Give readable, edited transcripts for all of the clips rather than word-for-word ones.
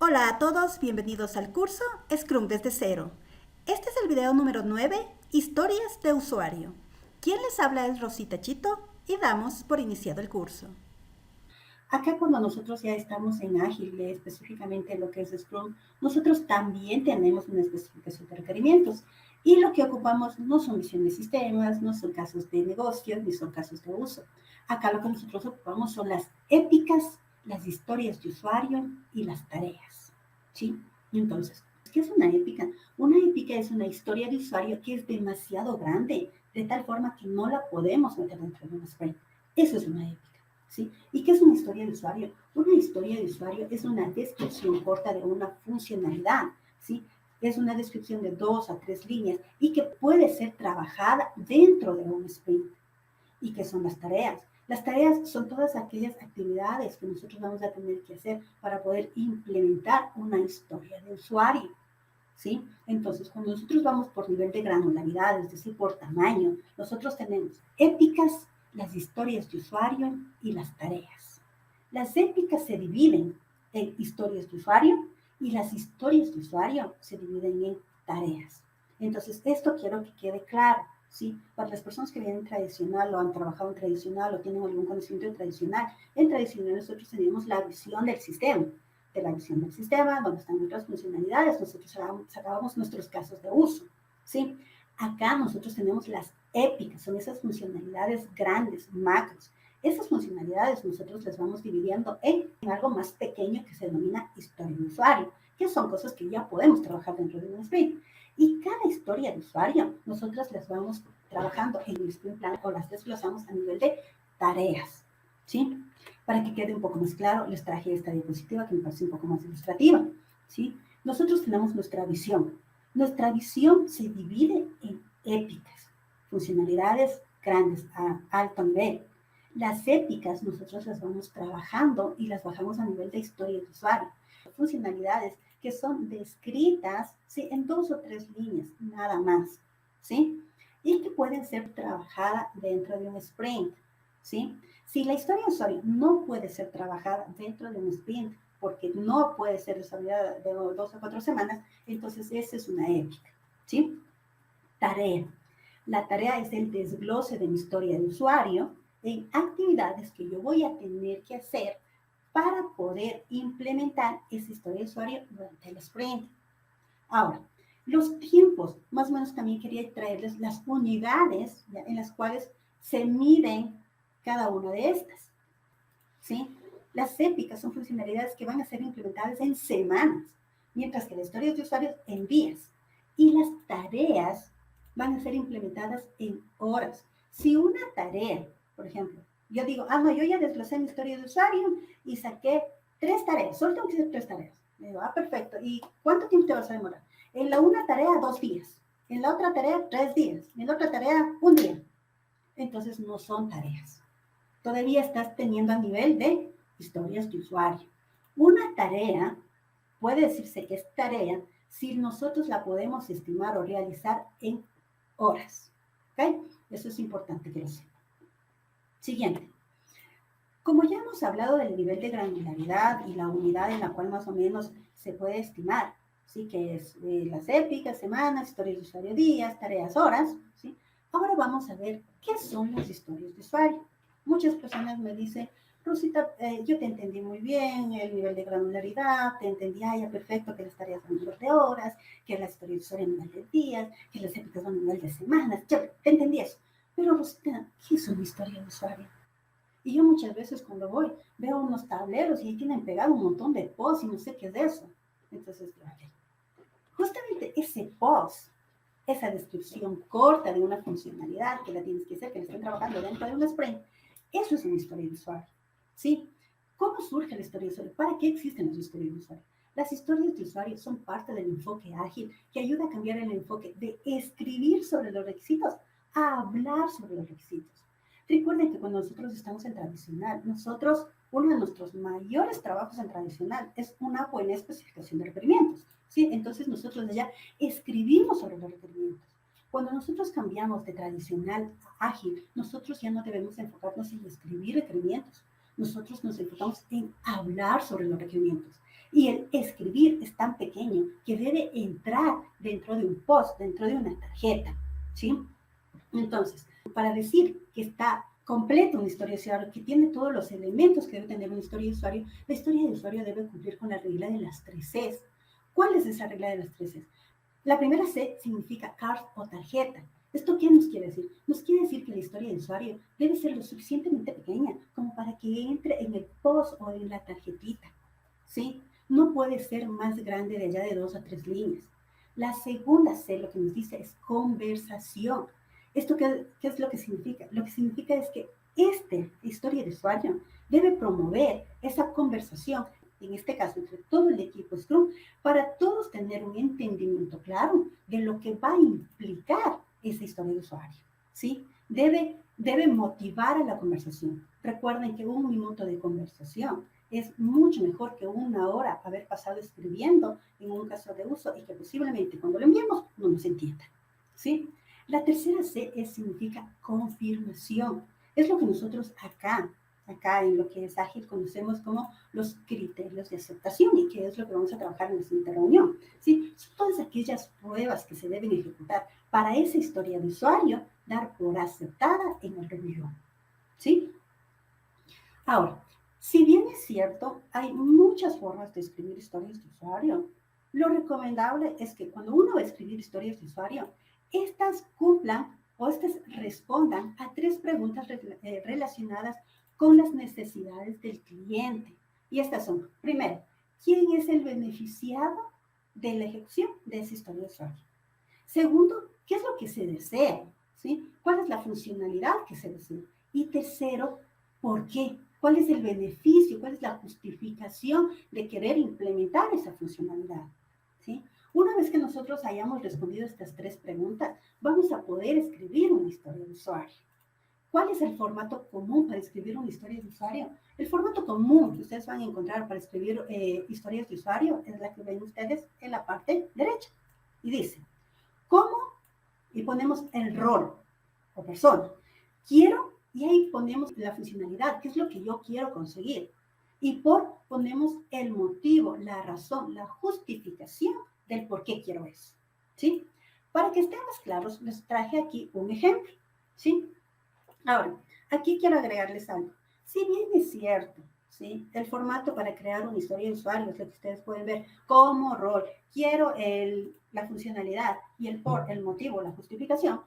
Hola a todos, bienvenidos al curso Scrum desde cero. Este es el video número 9, Historias de usuario. Quien les habla es Rosita Chito y damos por iniciado el curso. Acá cuando nosotros ya estamos en Ágil, específicamente en lo que es Scrum, nosotros también tenemos una especificación de requerimientos. Y lo que ocupamos no son misiones de sistemas, no son casos de negocio, ni son casos de uso. Acá lo que nosotros ocupamos son las épicas, las historias de usuario y las tareas. ¿Sí? Entonces, ¿qué es una épica? Una épica es una historia de usuario que es demasiado grande, de tal forma que no la podemos meter dentro de un sprint. Eso es una épica. ¿Sí? ¿Y qué es una historia de usuario? Una historia de usuario es una descripción corta de una funcionalidad, ¿sí? Es una descripción de 2 a 3 líneas y que puede ser trabajada dentro de un sprint. ¿Y qué son las tareas? Las tareas son todas aquellas actividades que nosotros vamos a tener que hacer para poder implementar una historia de usuario. ¿Sí? Entonces, cuando nosotros vamos por nivel de granularidad, es decir, por tamaño, nosotros tenemos épicas, las historias de usuario y las tareas. Las épicas se dividen en historias de usuario y las historias de usuario se dividen en tareas. Entonces, esto quiero que quede claro, ¿sí? Para las personas que vienen tradicional o han trabajado en tradicional o tienen algún conocimiento de tradicional, en tradicional nosotros tenemos la visión del sistema, de la visión del sistema, donde están nuestras funcionalidades, nosotros sacábamos nuestros casos de uso, ¿sí? Acá nosotros tenemos las épicas, son esas funcionalidades grandes, macros. Esas funcionalidades nosotros las vamos dividiendo en algo más pequeño que se denomina historia de usuario, que son cosas que ya podemos trabajar dentro de un sprint. Y cada historia de usuario nosotros las vamos trabajando en el sprint plan o las desglosamos a nivel de tareas, ¿sí? Para que quede un poco más claro, les traje esta diapositiva que me parece un poco más ilustrativa, ¿sí? Nosotros tenemos nuestra visión. Nuestra visión se divide en épicas, funcionalidades grandes a alto nivel. Las épicas nosotros las vamos trabajando y las bajamos a nivel de historia de usuario. Funcionalidades que son descritas, ¿sí? En 2 o 3 líneas, nada más, ¿sí? Y que pueden ser trabajadas dentro de un sprint, ¿sí? Si la historia de usuario no puede ser trabajada dentro de un sprint, porque no puede ser desarrollada de 2 a 4 semanas, entonces esa es una épica, ¿sí? Tarea. La tarea es el desglose de mi historia de usuario en actividades que yo voy a tener que hacer para poder implementar esa historia de usuario durante el sprint. Ahora, los tiempos, más o menos también quería traerles las unidades, ¿ya?, en las cuales se miden cada una de estas, ¿sí? Las épicas son funcionalidades que van a ser implementadas en semanas, mientras que las historias de usuarios en días. Y las tareas van a ser implementadas en horas. Si una tarea, por ejemplo, yo digo, no, yo ya desglosé mi historia de usuario y saqué 3 tareas, solo tengo que hacer 3 tareas. Le digo, perfecto. ¿Y cuánto tiempo te vas a demorar? En la una tarea, 2 días. En la otra tarea, 3 días. En la otra tarea, un día. Entonces no son tareas. Todavía estás teniendo a nivel de historias de usuario. Una tarea puede decirse que es tarea si nosotros la podemos estimar o realizar en horas. ¿Ok? Eso es importante que lo sepan. Siguiente. Como ya hemos hablado del nivel de granularidad y la unidad en la cual más o menos se puede estimar, ¿sí? Que es las épicas, semanas, historias de usuario, días, tareas, horas, ¿sí? Ahora vamos a ver qué son las historias de usuario. Muchas personas me dicen, Rosita, yo te entendí muy bien el nivel de granularidad, te entendí, ya perfecto, que las tareas van a nivel de horas, que las historias de usuario a nivel de días, que las épicas van a nivel de semanas, ya, te entendí eso. Pero Rosita, ¿qué es una historia de usuario? Y yo muchas veces cuando voy veo unos tableros y ahí tienen pegado un montón de posts y no sé qué es eso. Entonces, justamente ese post, esa descripción corta de una funcionalidad que la tienes que hacer, que la están trabajando dentro de un sprint, eso es una historia de usuario. ¿Sí? ¿Cómo surge la historia de usuario? ¿Para qué existen las historias de usuario? Las historias de usuario son parte del enfoque ágil que ayuda a cambiar el enfoque de escribir sobre los requisitos a hablar sobre los requisitos. Recuerden que cuando nosotros estamos en tradicional, uno de nuestros mayores trabajos en tradicional es una buena especificación de requerimientos, ¿sí? Entonces nosotros ya escribimos sobre los requerimientos. Cuando nosotros cambiamos de tradicional a ágil, nosotros ya no debemos enfocarnos en escribir requerimientos. Nosotros nos enfocamos en hablar sobre los requerimientos. Y el escribir es tan pequeño que debe entrar dentro de un post, dentro de una tarjeta, ¿sí? Entonces, para decir que está completa una historia de usuario, que tiene todos los elementos que debe tener una historia de usuario, la historia de usuario debe cumplir con la regla de las 3 Cs. ¿Cuál es esa regla de las 3 Cs? La primera C significa card o tarjeta. ¿Esto qué nos quiere decir? Nos quiere decir que la historia de usuario debe ser lo suficientemente pequeña como para que entre en el post o en la tarjetita, ¿sí? No puede ser más grande de allá de 2 a 3 líneas. La segunda C lo que nos dice es conversación. ¿Esto qué es lo que significa? Lo que significa es que esta historia de usuario debe promover esa conversación, en este caso entre todo el equipo Scrum, para todos tener un entendimiento claro de lo que va a implicar esa historia de usuario, ¿sí? Debe motivar a la conversación. Recuerden que 1 minuto de conversación es mucho mejor que 1 hora haber pasado escribiendo en un caso de uso y que posiblemente cuando lo enviemos no nos entienda, ¿sí? La tercera C significa confirmación. Es lo que nosotros acá en lo que es ágil conocemos como los criterios de aceptación y que es lo que vamos a trabajar en la siguiente reunión. ¿Sí? Son todas aquellas pruebas que se deben ejecutar para esa historia de usuario dar por aceptada en el review. ¿Sí? Ahora, si bien es cierto, hay muchas formas de escribir historias de usuario, lo recomendable es que cuando uno va a escribir historias de usuario, estas cumplan o estas respondan a 3 preguntas relacionadas con las necesidades del cliente. Y estas son, primero, ¿quién es el beneficiado de la ejecución de esa historia de usuario? Segundo, ¿qué es lo que se desea? ¿Sí? ¿Cuál es la funcionalidad que se desea? Y tercero, ¿por qué? ¿Cuál es el beneficio? ¿Cuál es la justificación de querer implementar esa funcionalidad? ¿Sí? Una vez que nosotros hayamos respondido estas 3 preguntas, vamos a poder escribir una historia de usuario. ¿Cuál es el formato común para escribir una historia de usuario? El formato común que ustedes van a encontrar para escribir historias de usuario es la que ven ustedes en la parte derecha. Y dice, ¿cómo? Y ponemos el rol o persona. Quiero, y ahí ponemos la funcionalidad, qué es lo que yo quiero conseguir. Y por ponemos el motivo, la razón, la justificación del por qué quiero eso. ¿Sí? Para que estén más claros, les traje aquí un ejemplo. ¿Sí? Ahora, aquí quiero agregarles algo. Si bien es cierto, ¿sí? El formato para crear una historia de usuario es lo que ustedes pueden ver como rol. Quiero la funcionalidad y el por, el motivo, la justificación.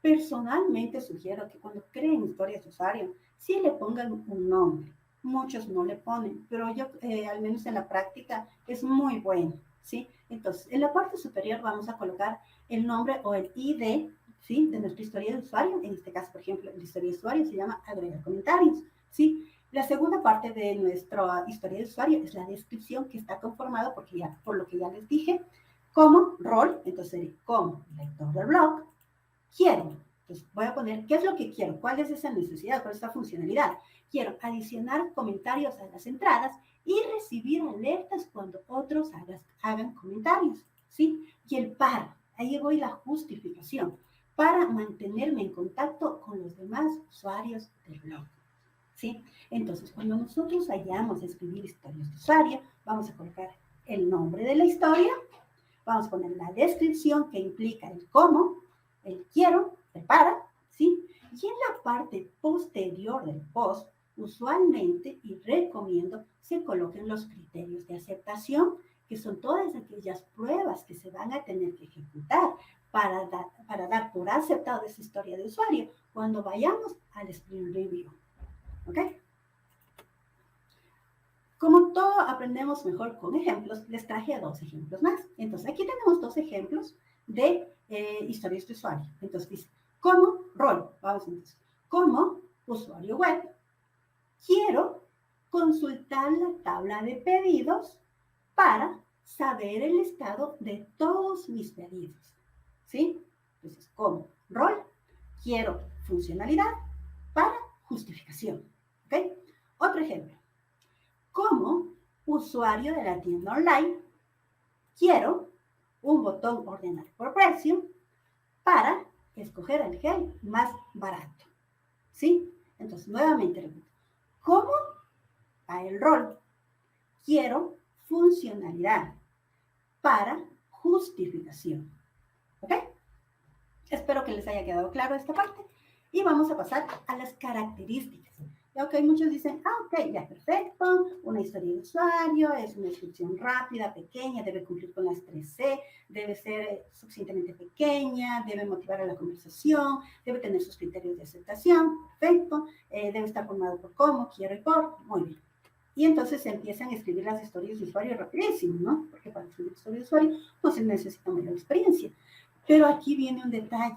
Personalmente sugiero que cuando creen historias de usuario, sí le pongan un nombre. Muchos no le ponen, pero yo, al menos en la práctica, es muy bueno, ¿sí? Entonces, en la parte superior vamos a colocar el nombre o el ID, ¿sí? De nuestra historia de usuario. En este caso, por ejemplo, la historia de usuario se llama agregar comentarios, ¿sí? La segunda parte de nuestra historia de usuario es la descripción que está conformada por lo que ya les dije, como rol, entonces sería como lector del blog, quiero. Entonces voy a poner, ¿qué es lo que quiero? ¿Cuál es esa necesidad? ¿Cuál es esa funcionalidad? Quiero adicionar comentarios a las entradas y recibir alertas cuando otros hagan comentarios, ¿sí? Y el para, ahí voy la justificación, para mantenerme en contacto con los demás usuarios del blog, ¿sí? Entonces, cuando nosotros vayamos a escribir historias de usuario, vamos a colocar el nombre de la historia, vamos a poner la descripción que implica el cómo, el quiero, el para, ¿sí? Y en la parte posterior del post, usualmente y recomiendo se coloquen los criterios de aceptación, que son todas aquellas pruebas que se van a tener que ejecutar para dar por aceptado esa historia de usuario cuando vayamos al Sprint Review. ¿Ok? Como todo aprendemos mejor con ejemplos, les traje 2 ejemplos más. Entonces, aquí tenemos 2 ejemplos de historias de usuario. Entonces, dice, como rol, vamos entonces, como usuario web, quiero consultar la tabla de pedidos para saber el estado de todos mis pedidos. ¿Sí? Entonces, como rol, quiero funcionalidad para justificación. ¿Ok? Otro ejemplo. Como usuario de la tienda online, quiero un botón ordenar por precio para escoger el gel más barato. ¿Sí? Entonces, nuevamente repito. Como a el rol, quiero funcionalidad para justificación. ¿Ok? Espero que les haya quedado claro esta parte. Y vamos a pasar a las características. Ok, muchos dicen, ok, ya perfecto, una historia de usuario, es una descripción rápida, pequeña, debe cumplir con las 3C, debe ser suficientemente pequeña, debe motivar a la conversación, debe tener sus criterios de aceptación, perfecto, debe estar formado por cómo, quiero y por, muy bien. Y entonces se empiezan a escribir las historias de usuario rapidísimo, ¿no? Porque para escribir historias de usuario no se necesita mayor experiencia. Pero aquí viene un detalle.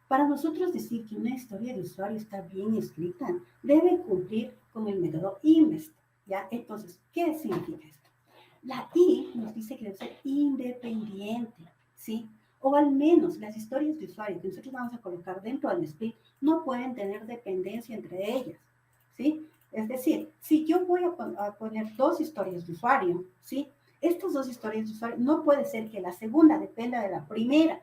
Para nosotros decir que una historia de usuario está bien escrita, debe cumplir con el método INVEST, ¿ya? Entonces, ¿qué significa esto? La I nos dice que debe ser independiente, ¿sí? O al menos las historias de usuario que nosotros vamos a colocar dentro del sprint no pueden tener dependencia entre ellas, ¿sí? Es decir, si yo voy a poner dos historias de usuario, ¿sí? Estas dos historias de usuario no puede ser que la segunda dependa de la primera.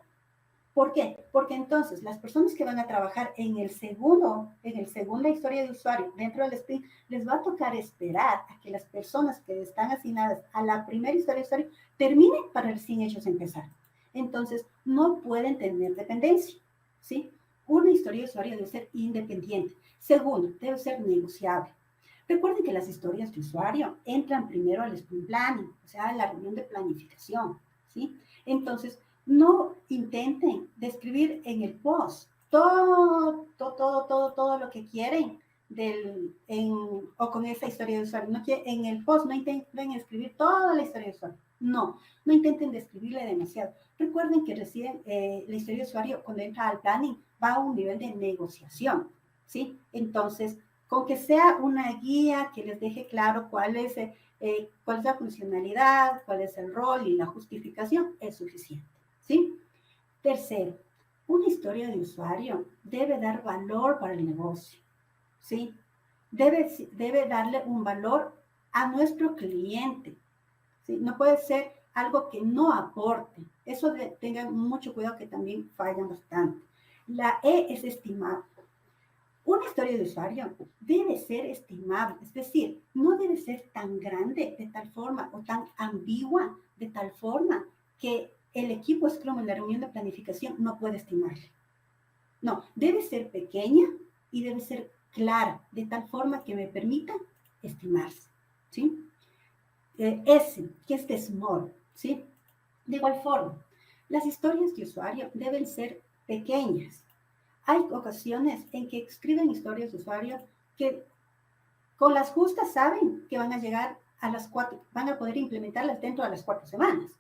¿Por qué? Porque entonces las personas que van a trabajar en el segunda historia de usuario dentro del sprint, les va a tocar esperar a que las personas que están asignadas a la primera historia de usuario terminen para recién ellos empezar. Entonces, no pueden tener dependencia, ¿sí? Una historia de usuario debe ser independiente. Segundo, debe ser negociable. Recuerden que las historias de usuario entran primero al sprint planning, o sea, a la reunión de planificación, ¿sí? Entonces, no intenten describir en el post todo lo que quieren o con esa historia de usuario. No, en el post no intenten escribir toda la historia de usuario. No intenten describirle demasiado. Recuerden que recién la historia de usuario, cuando entra al planning, va a un nivel de negociación, ¿sí? Entonces, con que sea una guía que les deje claro cuál es la funcionalidad, cuál es el rol y la justificación, es suficiente, ¿sí? Tercero, una historia de usuario debe dar valor para el negocio, ¿sí? Debe darle un valor a nuestro cliente, ¿sí? No puede ser algo que no aporte. Eso tengan mucho cuidado, que también fallan bastante. La E es estimable. Una historia de usuario debe ser estimable, es decir, no debe ser tan grande de tal forma o tan ambigua de tal forma que el equipo Scrum en la reunión de planificación no puede estimarle. No, debe ser pequeña y debe ser clara de tal forma que me permita estimarse, ¿sí? S, que es de small, ¿sí? De igual forma, las historias de usuario deben ser pequeñas. Hay ocasiones en que escriben historias de usuario que con las justas saben que van a llegar a las 4, van a poder implementarlas dentro de las 4 semanas.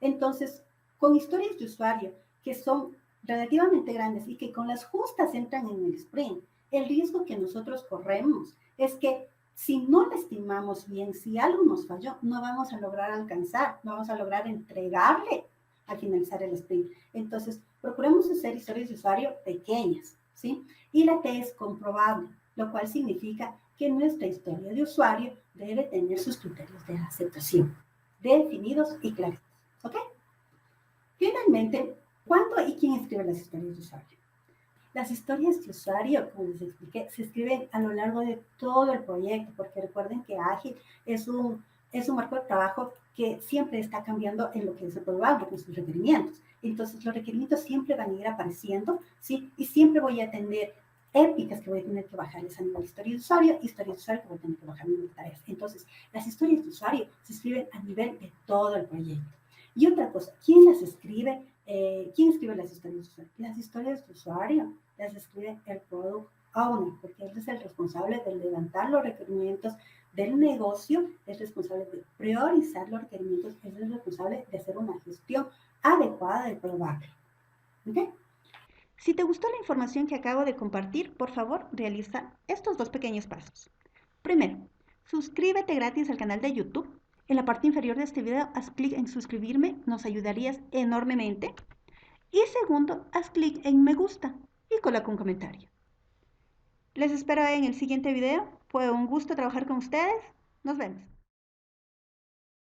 Entonces, con historias de usuario que son relativamente grandes y que con las justas entran en el sprint, el riesgo que nosotros corremos es que si no la estimamos bien, si algo nos falló, no vamos a lograr alcanzar, no vamos a lograr entregarle al finalizar el sprint. Entonces, procuremos hacer historias de usuario pequeñas, ¿sí? Y la T es comprobable, lo cual significa que nuestra historia de usuario debe tener sus criterios de aceptación definidos y claros, ¿ok? Finalmente, ¿cuándo y quién escribe las historias de usuario? Las historias de usuario, como les expliqué, se escriben a lo largo de todo el proyecto, porque recuerden que Ágil es un marco de trabajo que siempre está cambiando en lo que es el programa, con sus requerimientos. Entonces, los requerimientos siempre van a ir apareciendo, ¿sí? Y siempre voy a tener épicas que voy a tener que bajarles a nivel de historia de usuario y historias de usuario que voy a tener que bajar a nivel de tareas. Entonces, las historias de usuario se escriben a nivel de todo el proyecto. Y otra cosa, ¿quién las escribe? ¿Quién escribe las historias de usuario? Las historias de usuario las escribe el Product Owner, porque él es el responsable de levantar los requerimientos del negocio, es responsable de priorizar los requerimientos, es el responsable de hacer una gestión adecuada del producto. ¿Okay? Si te gustó la información que acabo de compartir, por favor, realiza estos 2 pequeños pasos. Primero, suscríbete gratis al canal de YouTube. En la parte inferior de este video, haz clic en suscribirme, nos ayudarías enormemente. Y segundo, haz clic en me gusta y coloca un comentario. Les espero en el siguiente video. Fue un gusto trabajar con ustedes. Nos vemos.